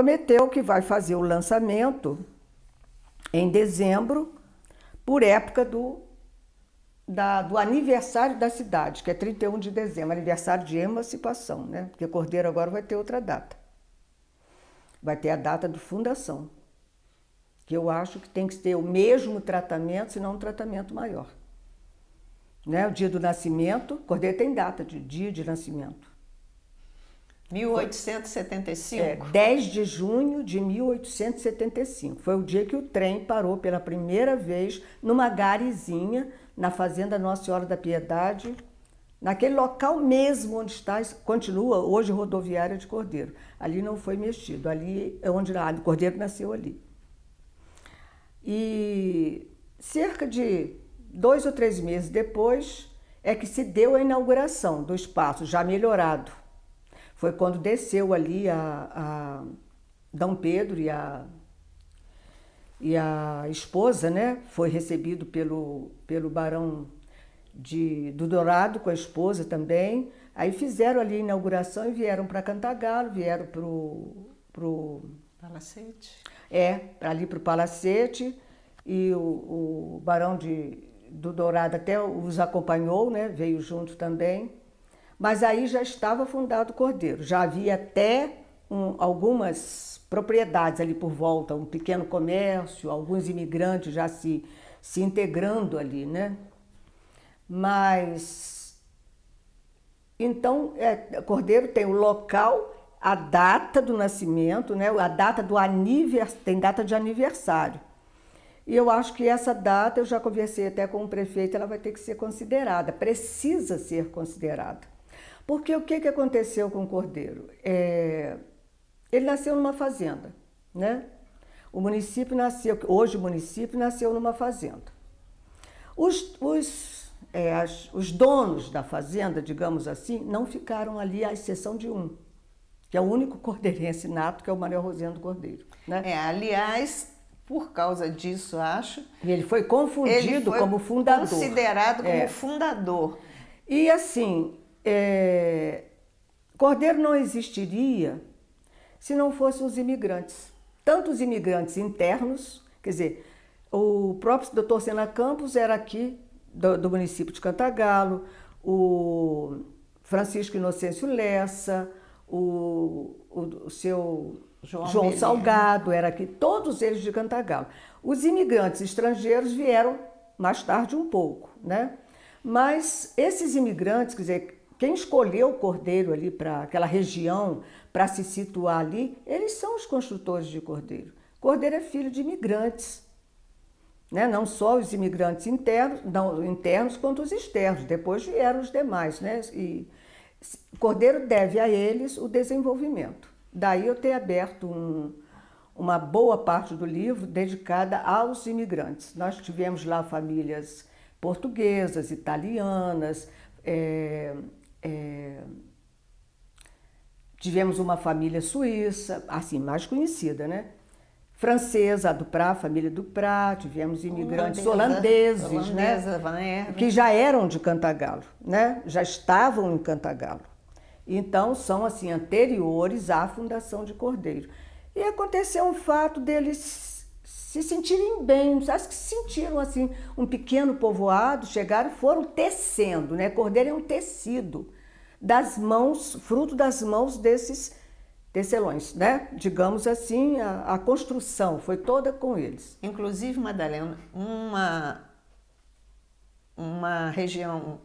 prometeu que vai fazer o lançamento em dezembro, por época do aniversário da cidade, que é 31 de dezembro, aniversário de emancipação, né? Porque Cordeiro agora vai ter outra data. Vai ter a data de fundação, que eu acho que tem que ter o mesmo tratamento, se não um tratamento maior. Né? O dia do nascimento, Cordeiro tem data de dia de nascimento. 1875? 10 de junho de 1875. Foi o dia que o trem parou pela primeira vez numa garezinha na Fazenda Nossa Senhora da Piedade, naquele local mesmo onde está, continua hoje rodoviária de Cordeiro. Ali não foi mexido, ali é onde o Cordeiro nasceu ali. E cerca de 2 ou 3 meses depois é que se deu a inauguração do espaço, já melhorado. Foi quando desceu ali a Dom Pedro e a esposa, né? Foi recebido pelo Barão do Dourado com a esposa também. Aí fizeram ali a inauguração e vieram para Cantagalo, vieram para o Palacete. Ali para o Palacete. E o Barão do Dourado até os acompanhou, né? Veio junto também. Mas aí já estava fundado o Cordeiro, já havia até algumas propriedades ali por volta, um pequeno comércio, alguns imigrantes já se integrando ali, né? Mas, então, Cordeiro tem o local, a data do nascimento, né? A data do aniversário, tem data de aniversário. E eu acho que essa data, eu já conversei até com o prefeito, ela vai ter que ser considerada, precisa ser considerada. Porque o que aconteceu com o Cordeiro? Ele nasceu numa fazenda, né? O município nasceu, hoje o município nasceu numa fazenda. Os donos da fazenda, digamos assim, não ficaram ali, à exceção de um, que é o único cordeirense nato, que é o Manuel Rosendo Cordeiro, né? Aliás, por causa disso, acho... Ele foi confundido como fundador. Considerado como fundador. E assim... Cordeiro não existiria se não fossem os imigrantes. Tanto os imigrantes internos, quer dizer, o próprio Dr. Sena Campos era aqui do município de Cantagalo, o Francisco Inocêncio Lessa, o seu João Salgado era aqui, todos eles de Cantagalo. Os imigrantes estrangeiros vieram mais tarde um pouco, né? Mas esses imigrantes, quer dizer, quem escolheu o Cordeiro ali para aquela região, para se situar ali, eles são os construtores de Cordeiro. Cordeiro é filho de imigrantes, né? Não só os imigrantes internos quanto os externos, depois vieram os demais, né? E Cordeiro deve a eles o desenvolvimento. Daí eu ter aberto uma boa parte do livro dedicada aos imigrantes. Nós tivemos lá famílias portuguesas, italianas, tivemos uma família suíça, assim, mais conhecida, né? Francesa, a família Duprá, tivemos imigrantes holandeses, né? Que já eram de Cantagalo, né? Já estavam em Cantagalo. Então, são assim, anteriores à fundação de Cordeiro. E aconteceu um fato deles se sentirem bem, acho que se sentiram assim, um pequeno povoado, chegaram e foram tecendo, né? Cordeiro é um tecido das mãos, fruto das mãos desses tecelões, né? Digamos assim, a construção foi toda com eles. Inclusive, Madalena, uma região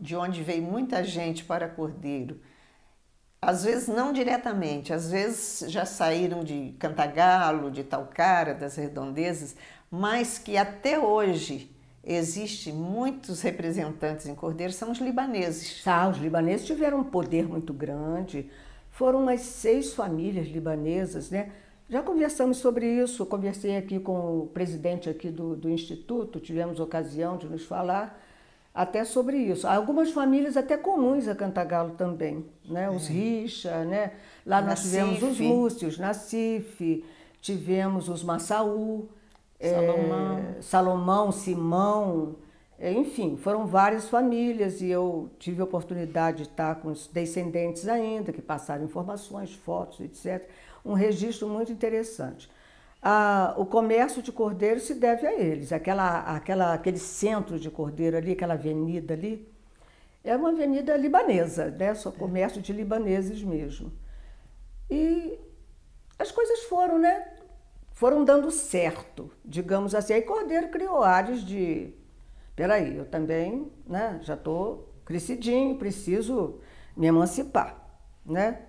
de onde veio muita gente para Cordeiro, às vezes não diretamente, às vezes já saíram de Cantagalo, de Talcara, das redondezas, mas que até hoje existem muitos representantes em Cordeiro, são os libaneses. Os libaneses tiveram um poder muito grande, foram umas 6 famílias libanesas, né? Já conversamos sobre isso, eu conversei aqui com o presidente aqui do Instituto, tivemos ocasião de nos falar até sobre isso. Algumas famílias até comuns a Cantagalo também, né? Os Richa, né? Lá nós tivemos os Múcios, Nacife, tivemos os Massaú, Salomão, Simão, Enfim, foram várias famílias e eu tive a oportunidade de estar com os descendentes ainda, que passaram informações, fotos, etc. Um registro muito interessante. O comércio de cordeiro se deve a eles. Aquele centro de cordeiro ali, aquela avenida ali, é uma avenida libanesa, né? Só comércio de libaneses mesmo. E as coisas foram, né? Foram dando certo, digamos assim. Aí Cordeiro criou áreas de... Peraí, eu também, né, já estou crescidinho, preciso me emancipar, né?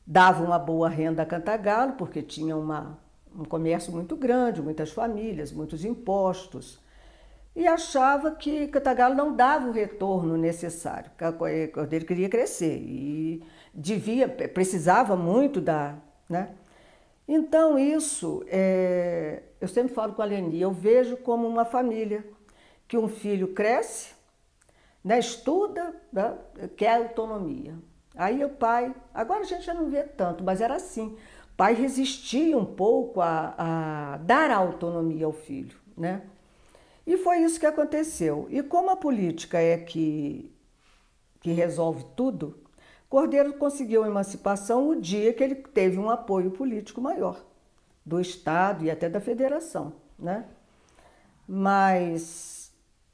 Dava uma boa renda a Cantagalo, porque tinha um comércio muito grande, muitas famílias, muitos impostos. E achava que Cantagalo não dava o retorno necessário. Cordeiro queria crescer e precisava muito né? Então isso, eu sempre falo com a Leni, eu vejo como uma família, que um filho cresce, né, estuda, né, quer autonomia. Aí o pai, agora a gente já não vê tanto, mas era assim, o pai resistia um pouco a dar a autonomia ao filho, né? E foi isso que aconteceu. E como a política é que resolve tudo, Cordeiro conseguiu a emancipação o dia que ele teve um apoio político maior, do Estado e até da Federação, né? Mas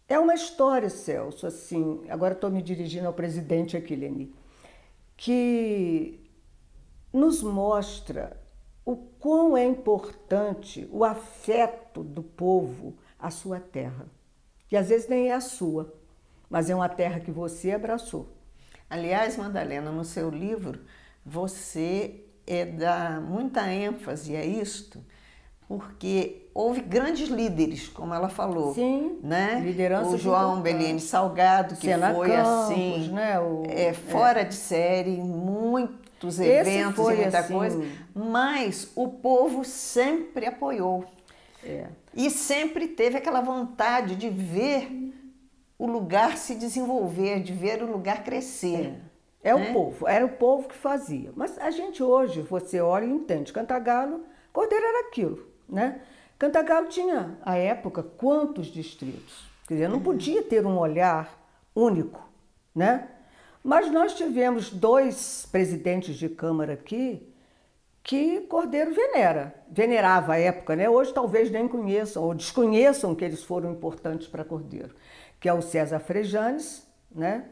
é uma história, Celso, assim, agora estou me dirigindo ao presidente aqui, Leni, que nos mostra o quão é importante o afeto do povo à sua terra, que às vezes nem é a sua, mas é uma terra que você abraçou. Aliás, Madalena, no seu livro, você dá muita ênfase a isto, porque houve grandes líderes, como ela falou. Sim, né? liderança. O João Bellini Salgado, que Sena foi Campos, assim, né? fora de série, muitos eventos e muita assim, coisa, mas o povo sempre apoiou. E sempre teve aquela vontade de ver o lugar se desenvolver, de ver o lugar crescer. O povo, era o povo que fazia. Mas a gente hoje, você olha e entende, Cantagalo, Cordeiro era aquilo, né? Cantagalo tinha, à época, quantos distritos? Quer dizer, não podia ter um olhar único, né? Mas nós tivemos 2 presidentes de Câmara aqui que Cordeiro venerava à época, né? Hoje talvez nem conheçam ou desconheçam que eles foram importantes para Cordeiro, que é o César Frejanes, né?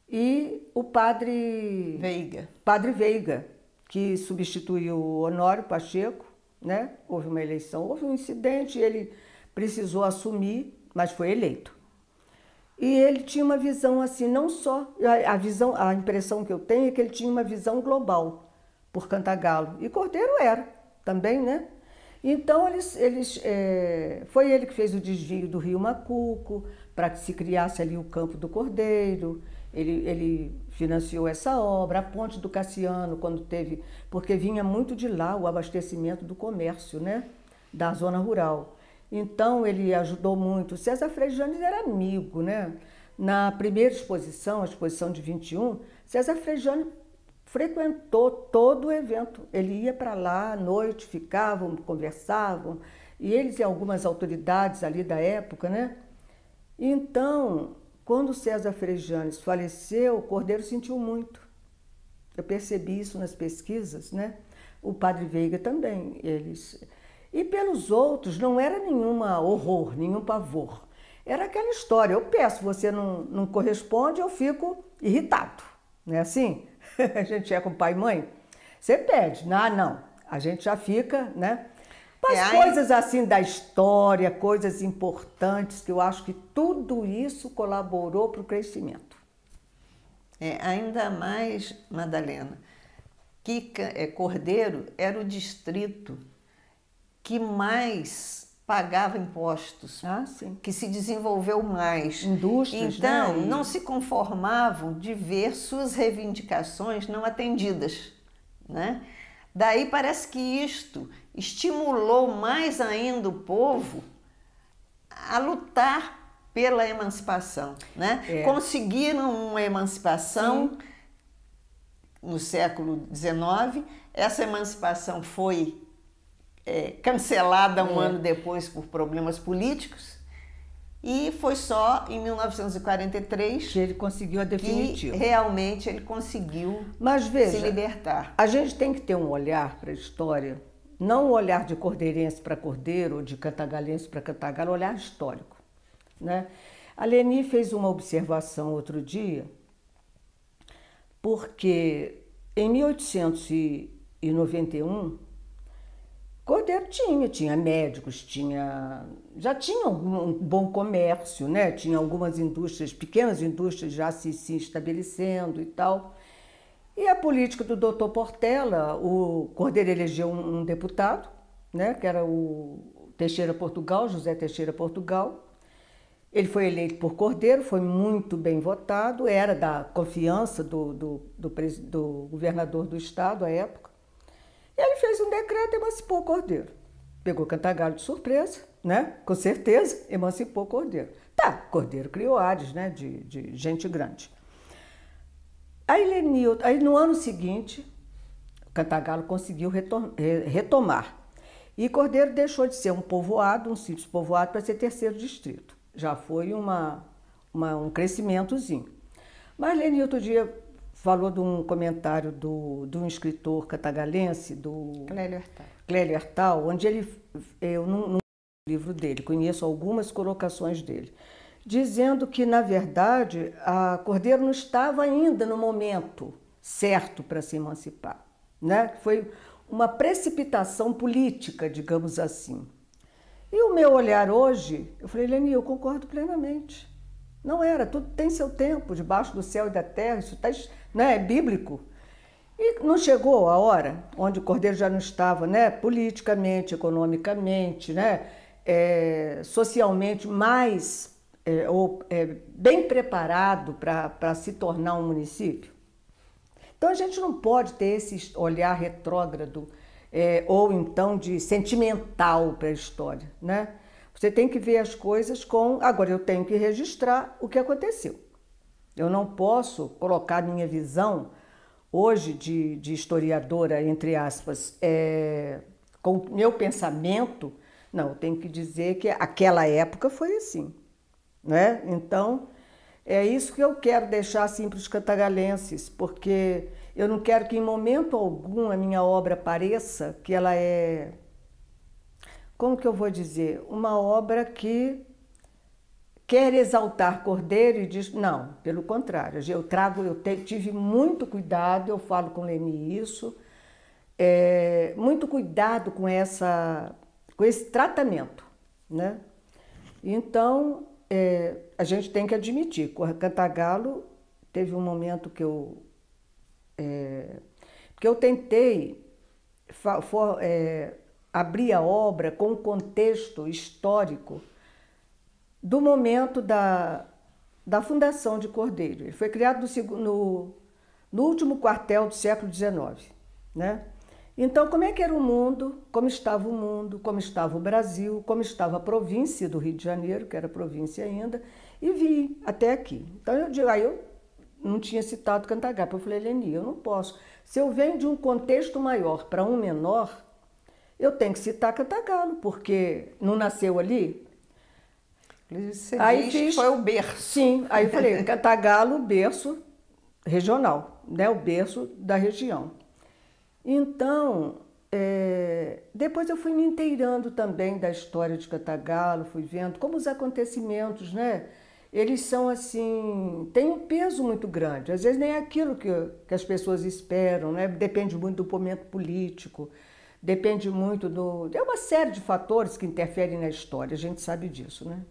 E o Padre Veiga, que substituiu o Honório Pacheco, né? Houve uma eleição, houve um incidente, ele precisou assumir, mas foi eleito. E ele tinha uma visão assim, não só a impressão que eu tenho é que ele tinha uma visão global por Cantagalo, e Cordeiro era também, né? Então foi ele que fez o desvio do Rio Macuco para que se criasse ali o Campo do Cordeiro. Ele financiou essa obra, a Ponte do Cassiano, quando teve, porque vinha muito de lá o abastecimento do comércio, né? Da zona rural. Então ele ajudou muito. César Frejanes era amigo, né? Na primeira exposição, a exposição de 21, César Frejanes frequentou todo o evento. Ele ia para lá à noite, ficavam, conversavam, e eles e algumas autoridades ali da época, né? Então, quando César Frejanes faleceu, o Cordeiro sentiu muito. Eu percebi isso nas pesquisas, né? O Padre Veiga também, eles. E pelos outros não era nenhum horror, nenhum pavor. Era aquela história, eu peço, você não corresponde, eu fico irritado. Não é assim? A gente é com pai e mãe. Você pede, não, a gente já fica, né? Mas coisas assim da história, coisas importantes, que eu acho que tudo isso colaborou para o crescimento. Ainda mais, Madalena, que Cordeiro era o distrito que mais pagava impostos, que se desenvolveu mais. Indústrias, então, né? não se conformavam de ver suas reivindicações não atendidas, né? Daí parece que isto estimulou mais ainda o povo a lutar pela emancipação, né? Conseguiram uma emancipação no século XIX, essa emancipação foi cancelada um ano depois por problemas políticos, E foi só em 1943 que ele conseguiu a definitiva. que realmente ele conseguiu Mas veja, se libertar. a gente tem que ter um olhar para a história, não um olhar de cordeirense para cordeiro ou de cantagalense para cantagalo, um olhar histórico, né? A Leni fez uma observação outro dia, porque em 1891, Cordeiro tinha médicos, já tinha um bom comércio, né? Tinha algumas indústrias, pequenas indústrias já se estabelecendo e tal. E a política do Dr. Portela, o Cordeiro elegeu um deputado, né? Que era o Teixeira Portugal, José Teixeira Portugal. Ele foi eleito por Cordeiro, foi muito bem votado, era da confiança do governador do estado à época. E ele fez um decreto e emancipou Cordeiro. Pegou Cantagalo de surpresa, né? Com certeza, emancipou Cordeiro. Tá, Cordeiro criou ares, né? De gente grande. Aí no ano seguinte, Cantagalo conseguiu retomar. E Cordeiro deixou de ser um povoado, um simples povoado, para ser terceiro distrito. Já foi um crescimentozinho. Mas Leni outro dia falou de um comentário de um escritor cantagalense, do Clélio Artal, onde eu não li o livro dele, conheço algumas colocações dele, dizendo que, na verdade, a Cordeiro não estava ainda no momento certo para se emancipar, né? Foi uma precipitação política, digamos assim. E o meu olhar hoje, eu falei, Leni, eu concordo plenamente. Não era, tudo tem seu tempo, debaixo do céu e da terra, isso tá, né, é bíblico. E não chegou a hora onde o Cordeiro já não estava, né, politicamente, economicamente, né, socialmente mais bem preparado para se tornar um município? Então a gente não pode ter esse olhar retrógrado ou então de sentimental para a história, né? Você tem que ver as coisas com... Agora, eu tenho que registrar o que aconteceu. Eu não posso colocar minha visão hoje de historiadora, entre aspas, com o meu pensamento. Não, eu tenho que dizer que aquela época foi assim, né? Então, é isso que eu quero deixar assim para os cantagalenses, porque eu não quero que em momento algum a minha obra pareça que ela é... Como que eu vou dizer? Uma obra que quer exaltar Cordeiro e diz... Não, pelo contrário. Tive muito cuidado, eu falo com Leni isso, muito cuidado com esse tratamento, né? Então, a gente tem que admitir, Cantagalo teve um momento que eu tentei abrir a obra com o contexto histórico do momento da fundação de Cordeiro. Ele foi criado no último quartel do século XIX, né? Então, como é que era o mundo, como estava o Brasil, como estava a província do Rio de Janeiro, que era província ainda, e vi até aqui. Então, eu não tinha citado Cantagalo, eu falei, Leni, eu não posso. Se eu venho de um contexto maior para um menor, eu tenho que citar Cantagalo, porque não nasceu ali. Você aí diz que foi o berço. Sim, aí eu falei, Cantagalo, berço regional, né? O berço da região. Então, depois eu fui me inteirando também da história de Cantagalo, fui vendo como os acontecimentos, né? Eles são assim, têm um peso muito grande. Às vezes nem é aquilo que as pessoas esperam, né? Depende muito do momento político, depende muito é uma série de fatores que interferem na história, a gente sabe disso, né?